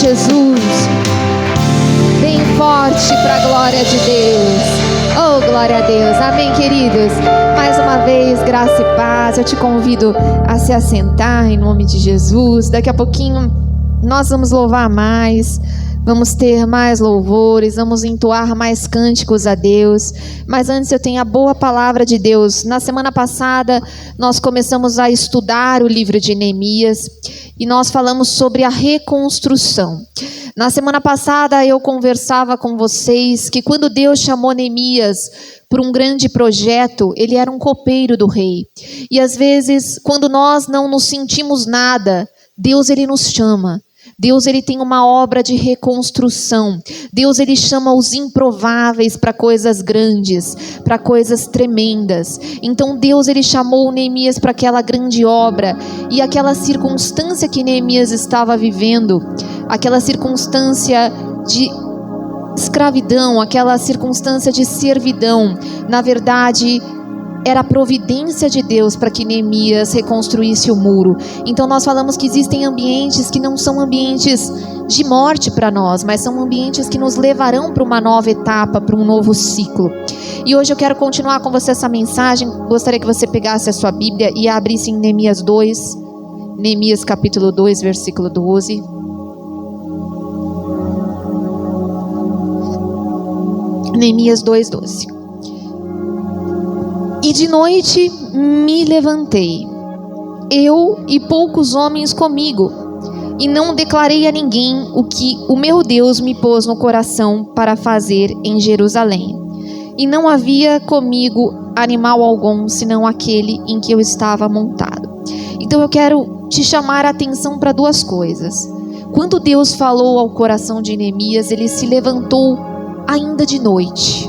Jesus, bem forte para a glória de Deus. Oh, glória a Deus. Amém, queridos. Mais uma vez, graça e paz. Eu te convido a se assentar em nome de Jesus. Daqui a pouquinho nós vamos louvar mais, vamos ter mais louvores, vamos entoar mais cânticos a Deus. Mas antes eu tenho a boa palavra de Deus. Na semana passada nós começamos a estudar o livro de Neemias e nós falamos sobre a reconstrução. Na semana passada eu conversava com vocês que quando Deus chamou Neemias para um grande projeto, ele era um copeiro do rei. E às vezes, quando nós não nos sentimos nada, Deus ele nos chama. Deus ele tem uma obra de reconstrução. Deus ele chama os improváveis para coisas grandes, para coisas tremendas. Então Deus ele chamou Neemias para aquela grande obra, e aquela circunstância que Neemias estava vivendo, aquela circunstância de escravidão, aquela circunstância de servidão, na verdade era a providência de Deus para que Neemias reconstruísse o muro. Então nós falamos que existem ambientes que não são ambientes de morte para nós, mas são ambientes que nos levarão para uma nova etapa, para um novo ciclo. E hoje eu quero continuar com você essa mensagem. Gostaria que você pegasse a sua Bíblia e abrisse em Neemias 2, Neemias capítulo 2, versículo 12. Neemias 2:12. E de noite me levantei, eu e poucos homens comigo, e não declarei a ninguém o que o meu Deus me pôs no coração para fazer em Jerusalém. E não havia comigo animal algum, senão aquele em que eu estava montado. Então eu quero te chamar a atenção para duas coisas. Quando Deus falou ao coração de Neemias, ele se levantou ainda de noite.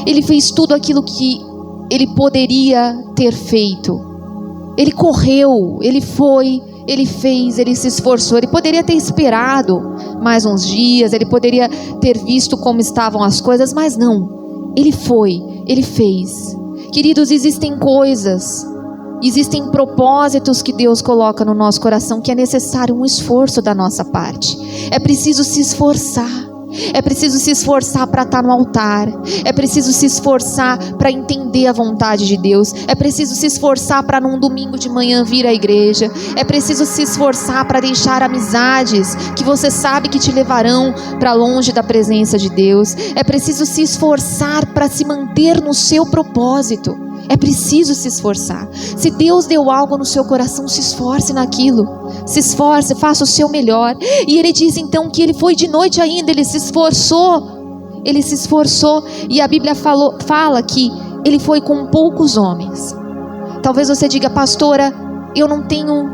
Ele fez tudo aquilo que ele poderia ter feito. Ele correu, ele foi, ele fez, ele se esforçou. Ele poderia ter esperado mais uns dias, ele poderia ter visto como estavam as coisas, mas não. Ele foi, ele fez. Queridos, existem coisas, existem propósitos que Deus coloca no nosso coração que é necessário um esforço da nossa parte. É preciso se esforçar. É preciso se esforçar para estar no altar. É preciso se esforçar para entender a vontade de Deus. É preciso se esforçar para num domingo de manhã vir à igreja. É preciso se esforçar para deixar amizades que você sabe que te levarão para longe da presença de Deus. É preciso se esforçar para se manter no seu propósito. É preciso se esforçar. Se Deus deu algo no seu coração, se esforce naquilo. Se esforce, faça o seu melhor. E ele diz então que ele foi de noite ainda, ele se esforçou. Ele se esforçou. E a Bíblia fala que ele foi com poucos homens. Talvez você diga, pastora, eu não tenho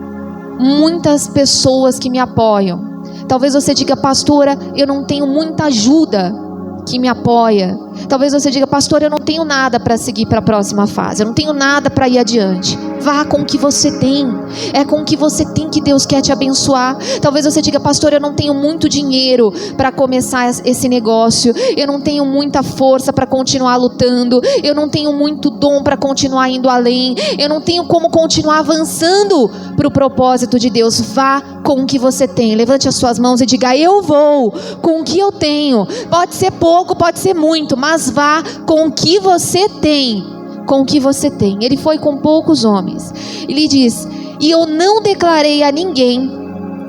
muitas pessoas que me apoiam. Talvez você diga, pastora, eu não tenho muita ajuda que me apoia. Talvez você diga, pastor, eu não tenho nada para seguir para a próxima fase, eu não tenho nada para ir adiante. Vá com o que você tem. É com o que você tem que Deus quer te abençoar. Talvez você diga, pastor, eu não tenho muito dinheiro para começar esse negócio, eu não tenho muita força para continuar lutando, eu não tenho muito dom para continuar indo além, eu não tenho como continuar avançando para o propósito de Deus. Vá com o que você tem. Levante as suas mãos e diga, eu vou com o que eu tenho. Pode ser pouco, pode ser muito, mas vá com o que você tem. Com o que você tem. Ele foi com poucos homens. Ele diz, e eu não declarei a ninguém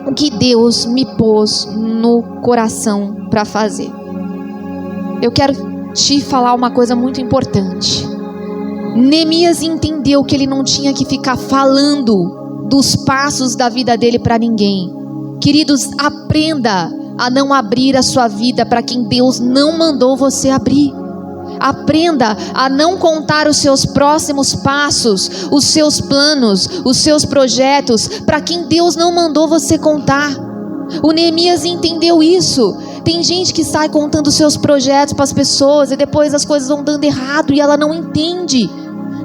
o que Deus me pôs no coração para fazer. Eu quero te falar uma coisa muito importante. Neemias entendeu que ele não tinha que ficar falando dos passos da vida dele para ninguém. Queridos, aprenda a não abrir a sua vida para quem Deus não mandou você abrir. Aprenda a não contar os seus próximos passos, os seus planos, os seus projetos para quem Deus não mandou você contar. O Neemias entendeu isso. Tem gente que sai contando os seus projetos para as pessoas e depois as coisas vão dando errado e ela não entende.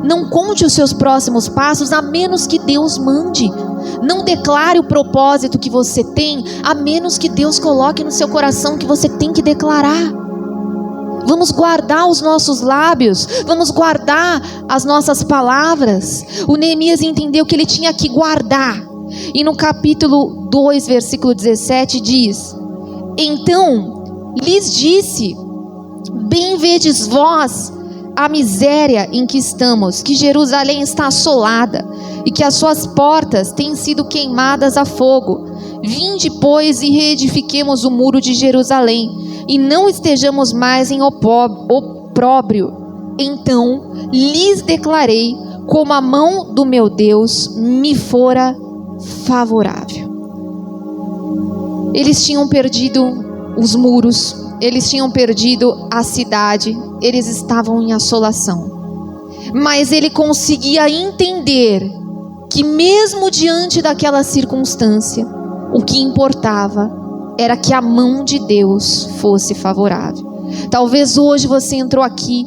Não conte os seus próximos passos a menos que Deus mande. Não declare o propósito que você tem a menos que Deus coloque no seu coração que você tem que declarar. Vamos guardar os nossos lábios, vamos guardar as nossas palavras. O Neemias entendeu que ele tinha que guardar. E no capítulo 2, versículo 17 diz: então lhes disse: bem vedes vós a miséria em que estamos, que Jerusalém está assolada e que as suas portas têm sido queimadas a fogo. Vinde, pois, e reedifiquemos o muro de Jerusalém, e não estejamos mais em opróbrio. Então lhes declarei como a mão do meu Deus me fora favorável. Eles tinham perdido os muros, eles tinham perdido a cidade, eles estavam em assolação. Mas ele conseguia entender que mesmo diante daquela circunstância, o que importava era que a mão de Deus fosse favorável. Talvez hoje você entrou aqui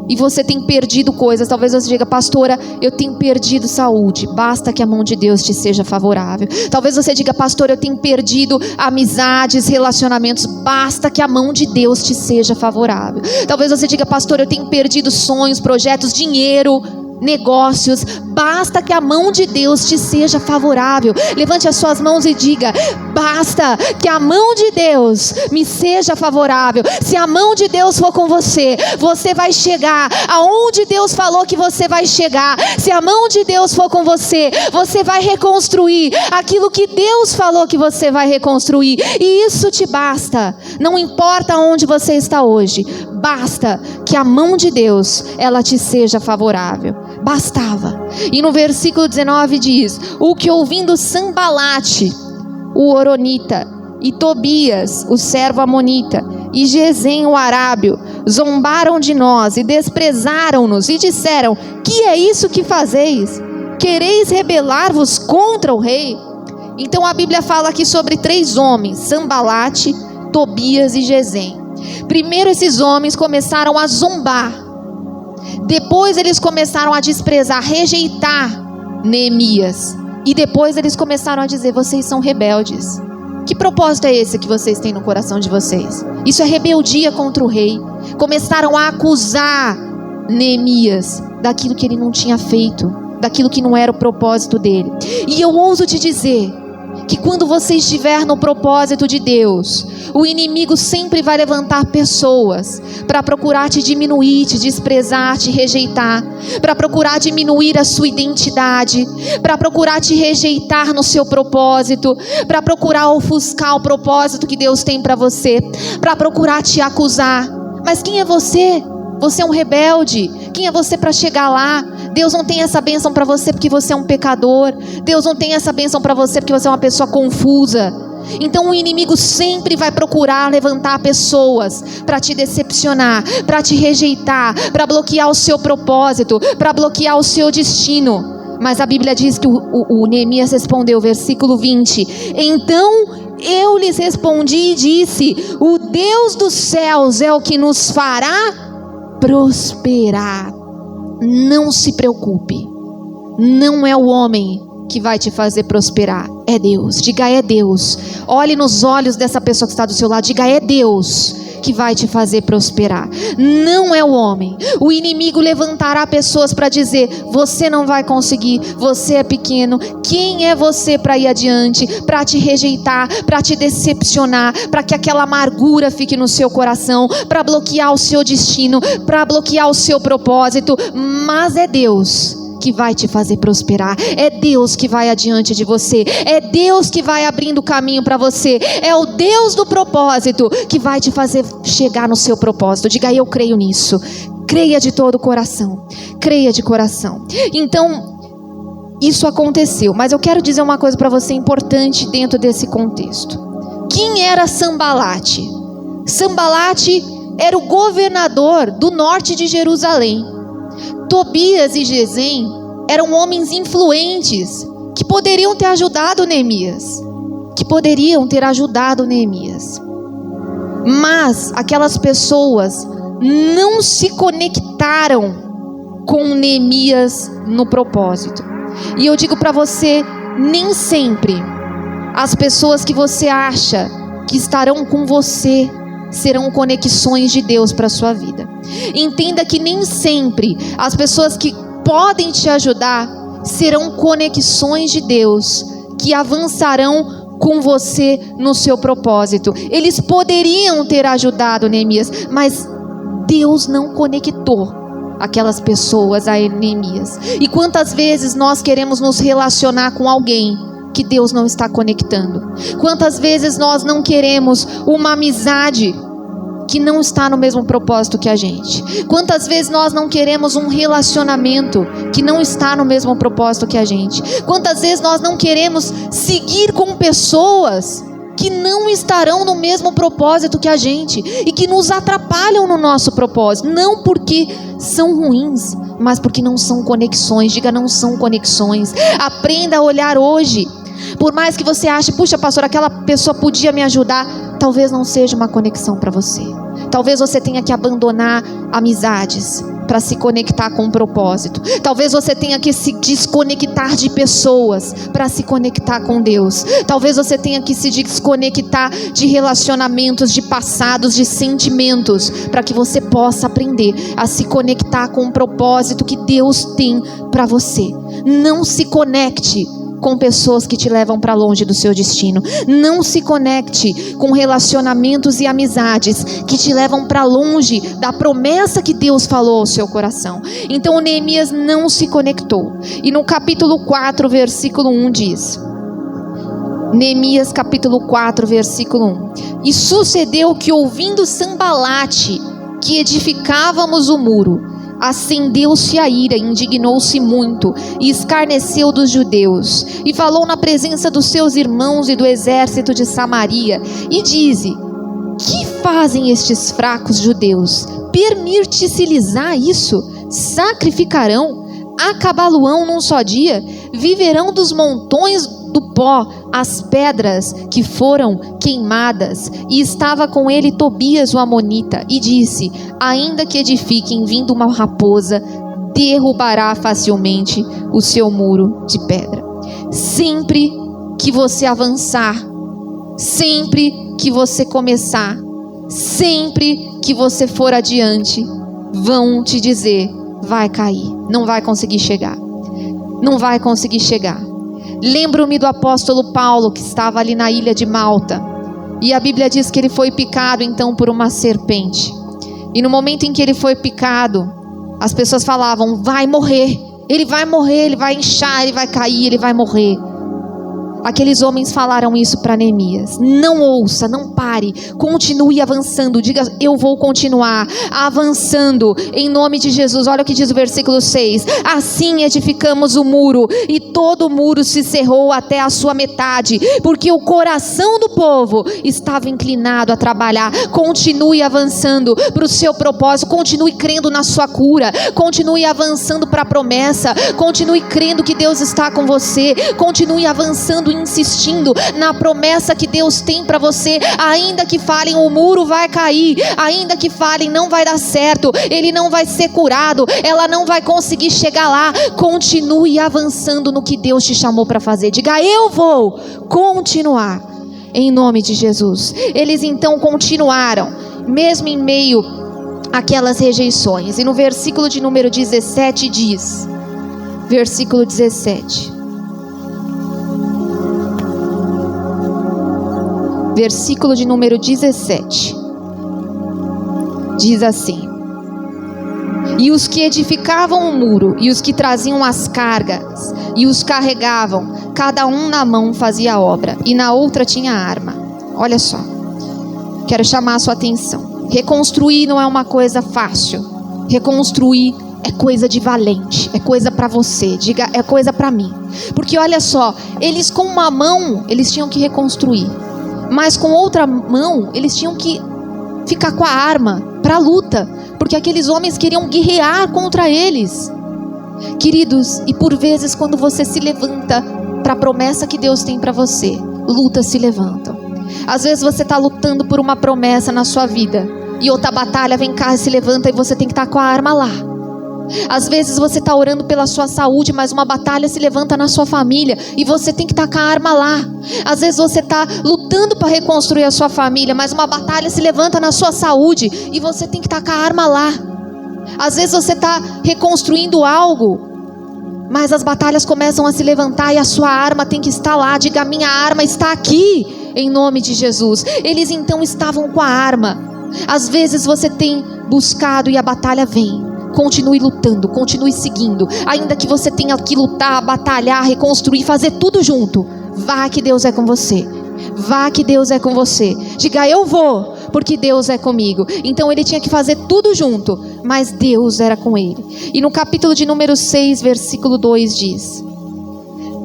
e você tem perdido coisas. Talvez você diga: pastora, eu tenho perdido saúde. Basta que a mão de Deus te seja favorável. Talvez você diga: pastora, eu tenho perdido amizades, relacionamentos. Basta que a mão de Deus te seja favorável. Talvez você diga: pastora, eu tenho perdido sonhos, projetos, dinheiro, negócios. Basta que a mão de Deus te seja favorável. Levante as suas mãos e diga: basta que a mão de Deus me seja favorável. Se a mão de Deus for com você, você vai chegar aonde Deus falou que você vai chegar. Se a mão de Deus for com você, você vai reconstruir aquilo que Deus falou que você vai reconstruir. E isso te basta. Não importa onde você está hoje, basta que a mão de Deus, ela te seja favorável. Bastava. E no versículo 19 diz: o que ouvindo Sanbalate, o horonita, e Tobias, o servo amonita, e Gesem, o arábio, zombaram de nós e desprezaram-nos e disseram: que é isso que fazeis? Quereis rebelar-vos contra o rei? Então a Bíblia fala aqui sobre 3 homens: Sanbalate, Tobias e Gesem. Primeiro esses homens começaram a zombar. Depois eles começaram a desprezar, rejeitar Neemias. E depois eles começaram a dizer: vocês são rebeldes. Que propósito é esse que vocês têm no coração de vocês? Isso é rebeldia contra o rei. Começaram a acusar Neemias daquilo que ele não tinha feito, daquilo que não era o propósito dele. E eu ouso te dizer que quando você estiver no propósito de Deus, o inimigo sempre vai levantar pessoas para procurar te diminuir, te desprezar, te rejeitar, para procurar diminuir a sua identidade, para procurar te rejeitar no seu propósito, para procurar ofuscar o propósito que Deus tem para você, para procurar te acusar. Mas quem é você? Você é um rebelde. Quem é você para chegar lá? Deus não tem essa bênção para você porque você é um pecador. Deus não tem essa bênção para você porque você é uma pessoa confusa. Então o inimigo sempre vai procurar levantar pessoas para te decepcionar, para te rejeitar, para bloquear o seu propósito, para bloquear o seu destino. Mas a Bíblia diz que o Neemias respondeu, versículo 20: então eu lhes respondi e disse: o Deus dos céus é o que nos fará prosperar. Não se preocupe, não é o homem que vai te fazer prosperar, é Deus. Diga: é Deus. Olhe nos olhos dessa pessoa que está do seu lado, diga: é Deus que vai te fazer prosperar, não é o homem. O inimigo levantará pessoas para dizer: você não vai conseguir, você é pequeno. Quem é você para ir adiante, para te rejeitar, para te decepcionar, para que aquela amargura fique no seu coração, para bloquear o seu destino, para bloquear o seu propósito? Mas é Deus que vai te fazer prosperar, é Deus que vai adiante de você, é Deus que vai abrindo o caminho para você, é o Deus do propósito que vai te fazer chegar no seu propósito. Diga: eu creio nisso. Creia de todo o coração, creia de coração. Então isso aconteceu, mas eu quero dizer uma coisa para você importante dentro desse contexto. Quem era Sanbalate? Sanbalate era o governador do norte de Jerusalém. Tobias e Gesem eram homens influentes que poderiam ter ajudado Neemias, mas aquelas pessoas não se conectaram com Neemias no propósito. E eu digo para você, nem sempre as pessoas que você acha que estarão com você serão conexões de Deus para a sua vida. Entenda que nem sempre as pessoas que podem te ajudar serão conexões de Deus que avançarão com você no seu propósito. Eles poderiam ter ajudado Neemias, mas Deus não conectou aquelas pessoas a Neemias. E quantas vezes nós queremos nos relacionar com alguém que Deus não está conectando? Quantas vezes nós não queremos uma amizade que não está no mesmo propósito que a gente? Quantas vezes nós não queremos um relacionamento que não está no mesmo propósito que a gente? Quantas vezes nós não queremos seguir com pessoas que não estarão no mesmo propósito que a gente e que nos atrapalham no nosso propósito? Não porque são ruins, mas porque não são conexões. Diga, não são conexões. Aprenda a olhar hoje. Por mais que você ache, puxa, pastor, aquela pessoa podia me ajudar, talvez não seja uma conexão para você. Talvez você tenha que abandonar amizades para se conectar com um propósito. Talvez você tenha que se desconectar de pessoas para se conectar com Deus. Talvez você tenha que se desconectar de relacionamentos, de passados, de sentimentos, para que você possa aprender a se conectar com o propósito que Deus tem para você. Não se conecte com pessoas que te levam para longe do seu destino. Não se conecte com relacionamentos e amizades que te levam para longe da promessa que Deus falou ao seu coração. Então Neemias não se conectou. E no capítulo 4, versículo 1 diz: Neemias capítulo 4, versículo 1: E sucedeu que, ouvindo Sambalate que edificávamos o muro, acendeu-se a ira, indignou-se muito e escarneceu dos judeus, e falou na presença dos seus irmãos e do exército de Samaria, e dize: Que fazem estes fracos judeus? Permitir-se-lhes isso? Sacrificarão? Acabá-lo-ão num só dia? Viverão dos montões do pó as pedras que foram queimadas. E estava com ele Tobias o amonita, e disse: Ainda que edifiquem, vindo uma raposa, derrubará facilmente o seu muro de pedra. Sempre que você avançar, sempre que você começar, sempre que você for adiante, vão te dizer: vai cair, não vai conseguir chegar, não vai conseguir chegar. Lembro-me do apóstolo Paulo, que estava ali na ilha de Malta, e a Bíblia diz que ele foi picado então por uma serpente. E no momento em que ele foi picado, as pessoas falavam: vai morrer, ele vai morrer, ele vai inchar, ele vai cair, ele vai morrer. Aqueles homens falaram isso para Neemias: não ouça, não pare, continue avançando. Diga: eu vou continuar avançando em nome de Jesus. Olha o que diz o versículo 6: Assim edificamos o muro, e todo o muro se cerrou até a sua metade, porque o coração do povo estava inclinado a trabalhar. Continue avançando para o seu propósito, continue crendo na sua cura, continue avançando para a promessa, continue crendo que Deus está com você, continue avançando, insistindo na promessa que Deus tem para você. Ainda que falem, o muro vai cair, ainda que falem, não vai dar certo, ele não vai ser curado, ela não vai conseguir chegar lá, continue avançando no que Deus te chamou para fazer. Diga: eu vou continuar em nome de Jesus. Eles então continuaram, mesmo em meio àquelas rejeições. E no versículo de número 17 diz, versículo 17, versículo de número 17, diz assim: E os que edificavam o muro, e os que traziam as cargas, e os carregavam, cada um na mão fazia obra, e na outra tinha arma. Olha só, quero chamar a sua atenção. Reconstruir não é uma coisa fácil. Reconstruir é coisa de valente, é coisa para você. Diga: é coisa para mim. Porque olha só, eles com uma mão, eles tinham que reconstruir, mas com outra mão, eles tinham que ficar com a arma para a luta, porque aqueles homens queriam guerrear contra eles. Queridos, e por vezes quando você se levanta para a promessa que Deus tem para você, lutas se levantam. Às vezes você está lutando por uma promessa na sua vida, e outra batalha vem cá e se levanta, e você tem que estar com a arma lá. Às vezes você está orando pela sua saúde, mas uma batalha se levanta na sua família, e você tem que estar com a arma lá. Às vezes você está lutando para reconstruir a sua família, mas uma batalha se levanta na sua saúde, e você tem que estar com a arma lá. Às vezes você está reconstruindo algo, Mas as batalhas começam a se levantar e a sua arma tem que estar lá. Diga: minha arma está aqui, em nome de Jesus. Eles então estavam com a arma. Às vezes você tem buscado e a batalha vem. Continue lutando, continue seguindo. Ainda que você tenha que lutar, batalhar, reconstruir, fazer tudo junto. Vá que Deus é com você. Vá que Deus é com você. Diga: eu vou, porque Deus é comigo. Então ele tinha que fazer tudo junto, mas Deus era com ele. E no capítulo de número 6, versículo 2 diz: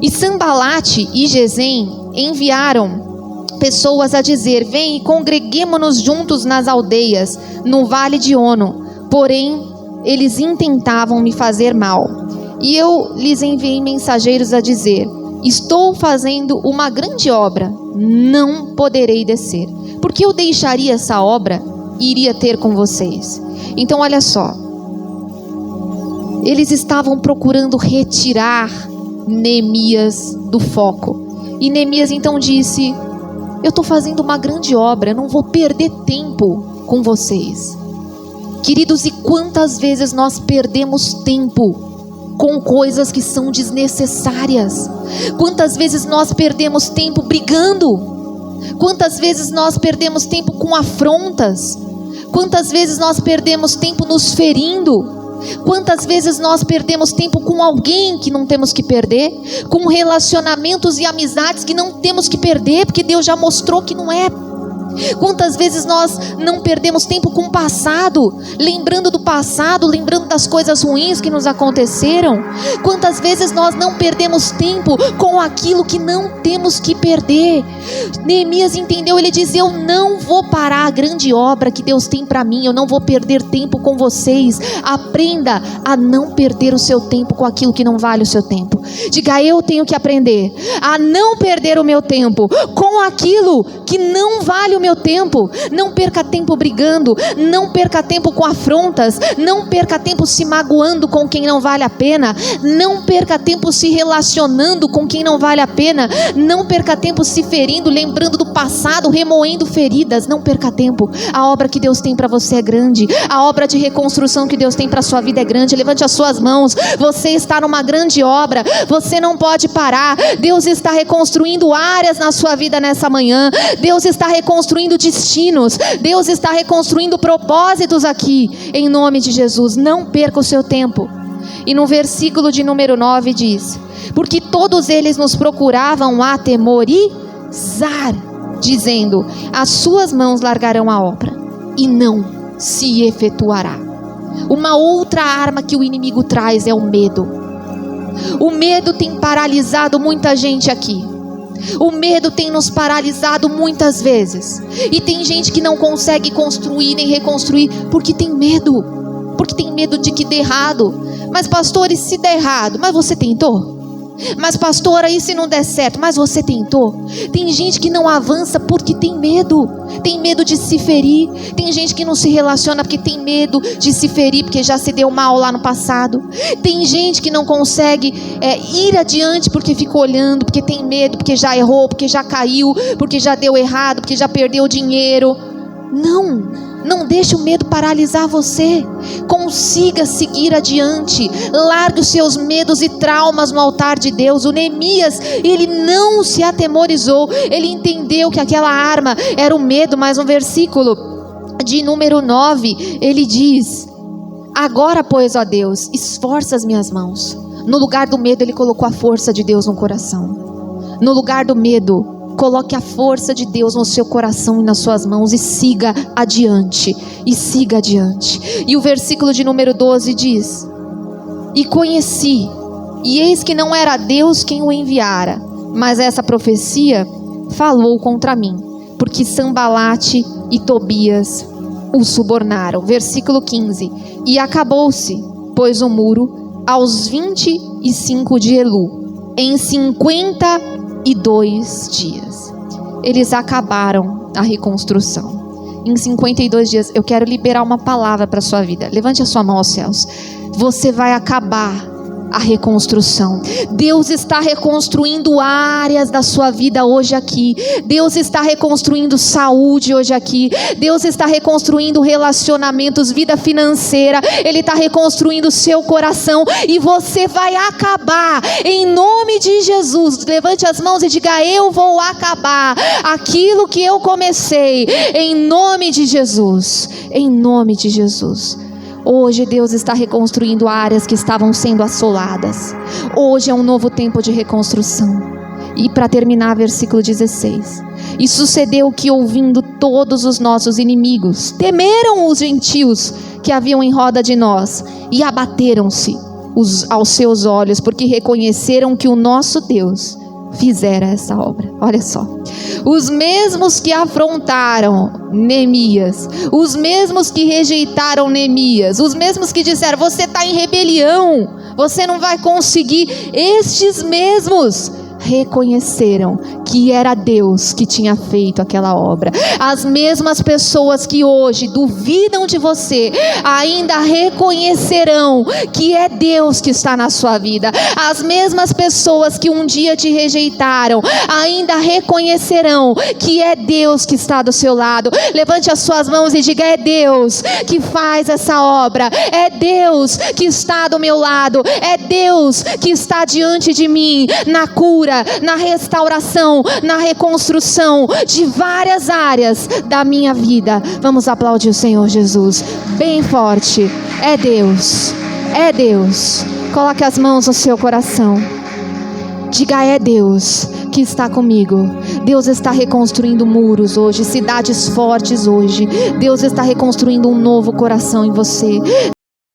e Sambalate e Gesem enviaram pessoas a dizer: vem e congreguemo-nos juntos nas aldeias, no vale de Ono. Porém, eles intentavam me fazer mal. E eu lhes enviei mensageiros a dizer: estou fazendo uma grande obra, não poderei descer. Porque eu deixaria essa obra e iria ter com vocês. Então olha só, eles estavam procurando retirar Neemias do foco. E Neemias então disse: eu estou fazendo uma grande obra, não vou perder tempo com vocês. Queridos, e quantas vezes nós perdemos tempo com coisas que são desnecessárias? Quantas vezes nós perdemos tempo brigando? Quantas vezes nós perdemos tempo com afrontas? Quantas vezes nós perdemos tempo nos ferindo? Quantas vezes nós perdemos tempo com alguém que não temos que perder? Com relacionamentos e amizades que não temos que perder, porque Deus já mostrou que não é. Quantas vezes nós não perdemos tempo com o passado, lembrando do passado, lembrando das coisas ruins que nos aconteceram? Quantas vezes nós não perdemos tempo com aquilo que não temos que perder? Neemias entendeu, ele diz: eu não vou parar a grande obra que Deus tem para mim, eu não vou perder tempo com vocês. Aprenda a não perder o seu tempo com aquilo que não vale o seu tempo. Diga: eu tenho que aprender a não perder o meu tempo com aquilo que não vale o meu tempo. Não perca tempo brigando, não perca tempo com afrontas, não perca tempo se magoando com quem não vale a pena, não perca tempo se relacionando com quem não vale a pena, não perca tempo se ferindo, lembrando do passado, remoendo feridas. Não perca tempo. A obra que Deus tem para você é grande, a obra de reconstrução que Deus tem para sua vida é grande. Levante as suas mãos. Você está numa grande obra, você não pode parar. Deus está reconstruindo áreas na sua vida nessa manhã. Deus está reconstruindo destinos, Deus está reconstruindo propósitos aqui, em nome de Jesus. Não perca o seu tempo. E no versículo de número 9 diz: porque todos eles nos procuravam atemorizar, dizendo: as suas mãos largarão a obra e não se efetuará. Uma outra arma que o inimigo traz é o medo. O medo tem paralisado muita gente aqui. O medo tem nos paralisado muitas vezes. E tem gente que não consegue construir nem reconstruir porque tem medo. Porque tem medo de que dê errado. Mas pastor, e se der errado? Mas você tentou? Mas pastor, aí se não der certo? Mas você tentou? Tem gente que não avança porque tem medo. Tem medo de se ferir. Tem gente que não se relaciona porque tem medo de se ferir, porque já se deu mal lá no passado. Tem gente que não consegue ir adiante porque fica olhando, porque tem medo, porque já errou, porque já caiu, porque já deu errado, porque já perdeu dinheiro. Não deixe o medo paralisar você. Consiga seguir adiante. Largue os seus medos e traumas no altar de Deus. O Neemias, ele não se atemorizou. Ele entendeu que aquela arma era o medo. Mas no versículo de número 9, ele diz: agora, pois, ó Deus, esforça as minhas mãos. No lugar do medo, ele colocou a força de Deus no coração. No lugar do medo, coloque a força de Deus no seu coração e nas suas mãos e siga adiante. E siga adiante. E o versículo de número 12 diz: e conheci, e eis que não era Deus quem o enviara, mas essa profecia falou contra mim, porque Sambalate e Tobias o subornaram. Versículo 15: e acabou-se, pois, o muro aos 25 de Elu, em 52 dias. Eles acabaram a reconstrução. Em 52 dias, eu quero liberar uma palavra para a sua vida. Levante a sua mão aos céus. Você vai acabar a reconstrução. Deus está reconstruindo áreas da sua vida hoje aqui. Deus está reconstruindo saúde hoje aqui. Deus está reconstruindo relacionamentos, vida financeira. Ele está reconstruindo o seu coração. E você vai acabar em nome de Jesus. Levante as mãos e diga: eu vou acabar aquilo que eu comecei, em nome de Jesus. Em nome de Jesus. Hoje Deus está reconstruindo áreas que estavam sendo assoladas. Hoje é um novo tempo de reconstrução. E para terminar, versículo 16. E sucedeu que, ouvindo todos os nossos inimigos, temeram os gentios que haviam em roda de nós, e abateram-se aos seus olhos, porque reconheceram que o nosso Deus fizera essa obra. Olha só, os mesmos que afrontaram Neemias, os mesmos que rejeitaram Neemias, os mesmos que disseram: você está em rebelião, você não vai conseguir, estes mesmos reconheceram que era Deus que tinha feito aquela obra. As mesmas pessoas que hoje duvidam de você, ainda reconhecerão que é Deus que está na sua vida. As mesmas pessoas que um dia te rejeitaram, ainda reconhecerão que é Deus que está do seu lado. Levante as suas mãos e diga: é Deus que faz essa obra, é Deus que está do meu lado, é Deus que está diante de mim, na cura, na restauração, na reconstrução de várias áreas da minha vida. Vamos aplaudir o Senhor Jesus bem forte. É Deus, é Deus. Coloque as mãos no seu coração. Diga: é Deus que está comigo. Deus está reconstruindo muros hoje, cidades fortes hoje. Deus está reconstruindo um novo coração em você.